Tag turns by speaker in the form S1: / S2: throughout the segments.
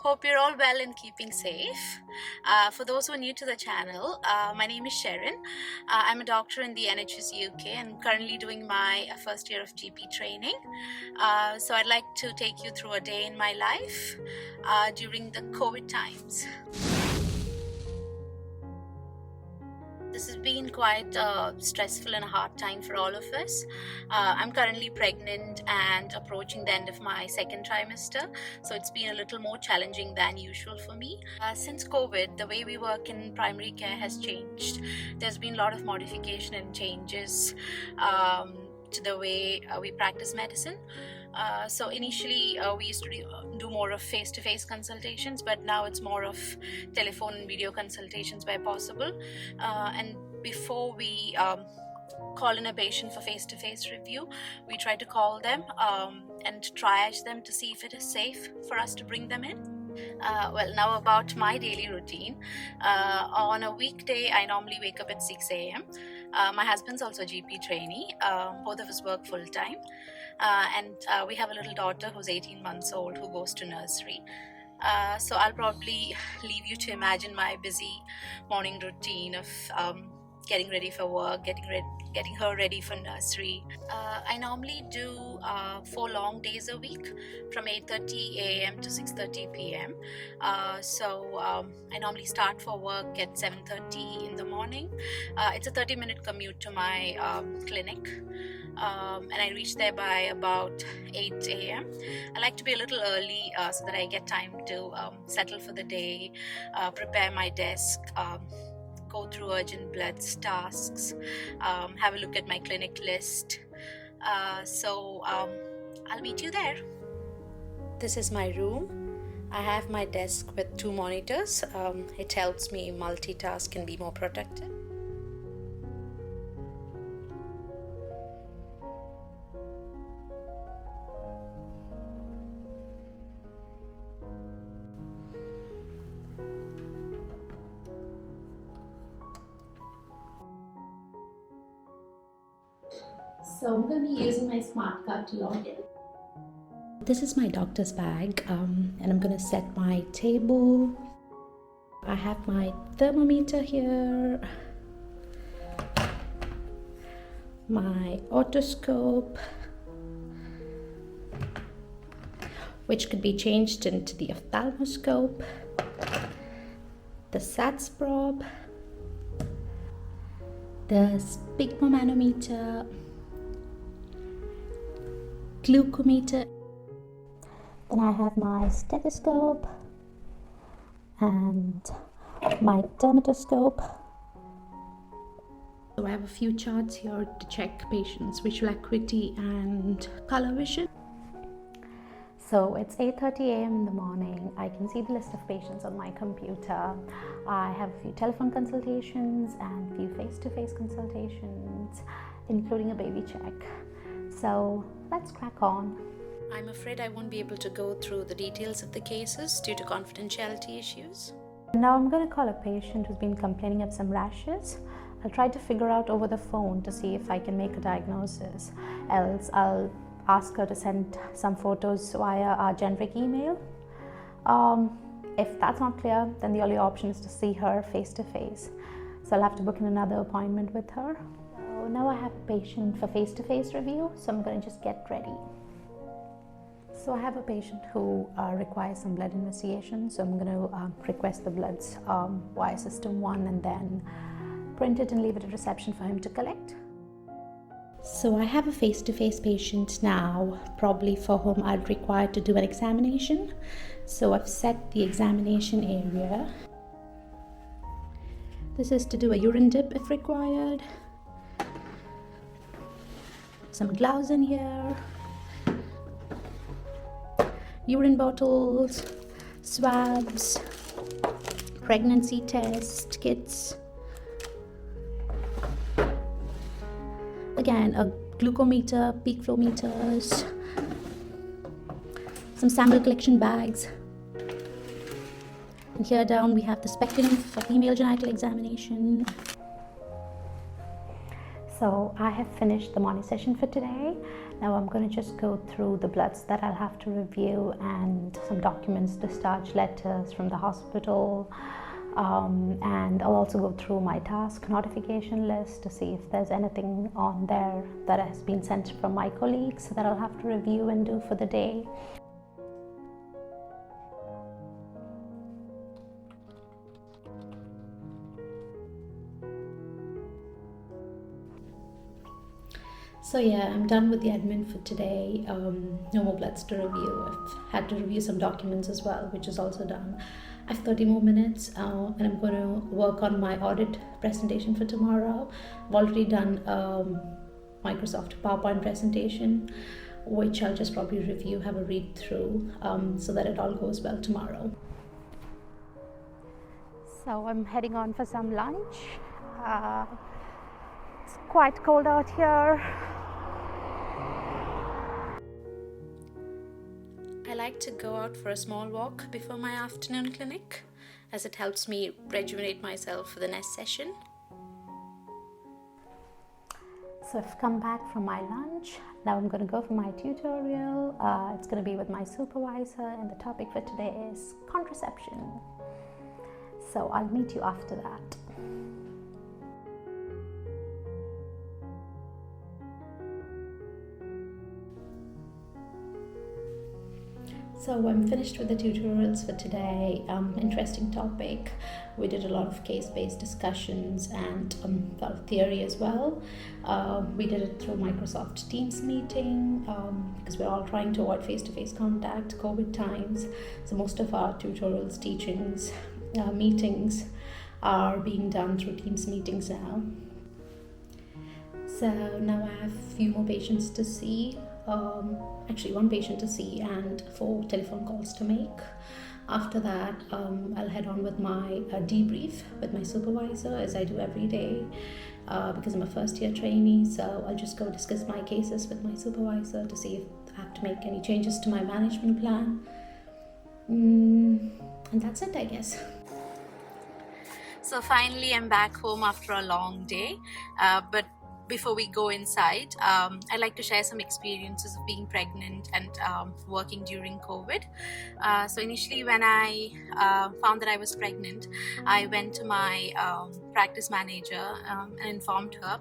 S1: Hope you're all well and keeping safe. For those who are new to the channel, my name is Sherrin. I'm a doctor in the NHS UK and currently doing my first year of GP training. So I'd like to take you through a day in my life during the COVID times. This has been quite stressful and a hard time for all of us. I'm currently pregnant and approaching the end of my second trimester, so it's been a little more challenging than usual for me. Since COVID, the way we work in primary care has changed. There's been a lot of modification and changes to the way we practice medicine. So initially we used to do more of face-to-face consultations, but now it's more of telephone and video consultations where possible. And before we call in a patient for face-to-face review, we try to call them and triage them to see if it is safe for us to bring them in. Well, now about my daily routine. On a weekday, I normally wake up at 6 a.m. My husband's also a GP trainee. Both of us work full-time. And we have a little daughter who's 18 months old who goes to nursery. So I'll probably leave you to imagine my busy morning routine of getting ready for work, getting her ready for nursery. I normally do 4 long days a week from 8:30 a.m. to 6:30 p.m. So I normally start for work at 7:30 in the morning. It's a 30-minute commute to my clinic. And I reach there by about 8 a.m. I like to be a little early so that I get time to settle for the day, prepare my desk, go through urgent bloods tasks, have a look at my clinic list. So I'll meet you there. This is my room. I have my desk with 2 monitors. It helps me multitask and be more productive.
S2: So I'm going to be using my smart card to log in.
S3: This is my doctor's bag, and I'm going to set my table. I have my thermometer here, my otoscope, which could be changed into the ophthalmoscope, the SATS probe, the sphygmomanometer, glucometer. Then I have my stethoscope and my dermatoscope. So I have a few charts here to check patients' visual acuity and color vision. So it's 8:30 a.m. in the morning. I can see the list of patients on my computer. I have a few telephone consultations and a few face-to-face consultations, including a baby check. So let's crack on.
S1: I'm afraid I won't be able to go through the details of the cases due to confidentiality issues.
S3: Now I'm going to call a patient who's been complaining of some rashes. I'll try to figure out over the phone to see if I can make a diagnosis. Else I'll ask her to send some photos via our generic email. If that's not clear, then the only option is to see her face to face. So I'll have to book in another appointment with her. So now I have a patient for face to face review, so I'm going to just get ready. So I have a patient who requires some blood investigation, so I'm going to request the bloods via system 1 and then print it and leave it at reception for him to collect. So I have a face-to-face patient now, probably for whom I'd require to do an examination. So I've set the examination area. This is to do a urine dip if required. Some gloves in here. Urine bottles, swabs, pregnancy test kits. Again, a glucometer, peak flow meters, some sample collection bags. And here down we have the speculum for female genital examination. So I have finished the morning session for today. Now I'm going to just go through the bloods that I'll have to review and some documents, discharge letters from the hospital, and I'll also go through my task notification list to see if there's anything on there that has been sent from my colleagues that I'll have to review and do for the day. So yeah, I'm done with the admin for today. No more bloods to review. I've had to review some documents as well, which is also done. I have 30 more minutes and I'm going to work on my audit presentation for tomorrow. I've already done Microsoft PowerPoint presentation, which I'll just probably review, have a read through, so that it all goes well tomorrow. So I'm heading on for some lunch. It's quite cold out here.
S1: I like to go out for a small walk before my afternoon clinic, as it helps me rejuvenate myself for the next session.
S3: So I've come back from my lunch. Now I'm going to go for my tutorial. It's going to be with my supervisor, and the topic for today is contraception. So I'll meet you after that. So I'm finished with the tutorials for today. Interesting topic. We did a lot of case-based discussions and a lot of theory as well. We did it through Microsoft Teams meeting because we're all trying to avoid face-to-face contact, COVID times. So most of our tutorials, teachings, meetings are being done through Teams meetings now. So now I have a few more patients to see. Actually one patient to see and 4 telephone calls to make. After that, I'll head on with my debrief with my supervisor, as I do every day, because I'm a first year trainee. So I'll just go discuss my cases with my supervisor to see if I have to make any changes to my management plan. And that's it, I guess.
S1: So finally I'm back home after a long day, but before we go inside, I'd like to share some experiences of being pregnant and working during COVID. So initially when I found that I was pregnant, I went to my practice manager and informed her.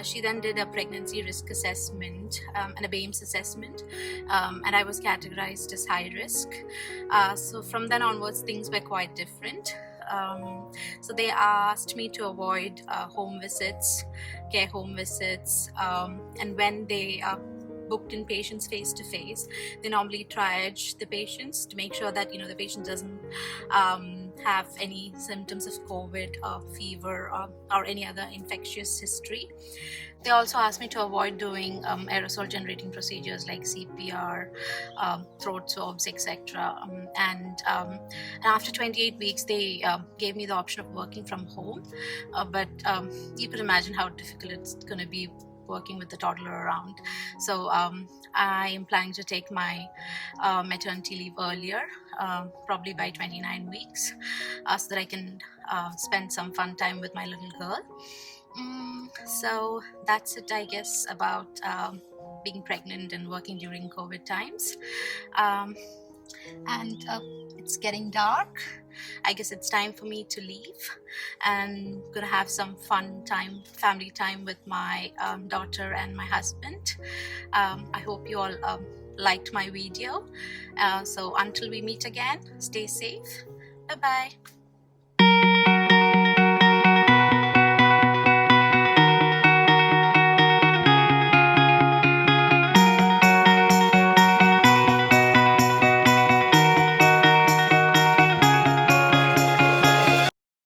S1: She then did a pregnancy risk assessment and a BAMES assessment, and I was categorized as high risk. So from then onwards things were quite different. So they asked me to avoid home visits, care home visits, and when they booked in patients face to face, they normally triage the patients to make sure that the patient doesn't have any symptoms of COVID or fever or any other infectious history. They also asked me to avoid doing aerosol generating procedures like CPR, throat swabs, etc. And after 28 weeks, they gave me the option of working from home. But you could imagine how difficult it's going to be working with the toddler around. So I am planning to take my maternity leave earlier, probably by 29 weeks, so that I can spend some fun time with my little girl. So that's it, I guess, about being pregnant and working during COVID times. And it's getting dark. I guess it's time for me to leave, and gonna have some fun time, family time with my daughter and my husband. I hope you all liked my video. So until we meet again, stay safe. Bye bye.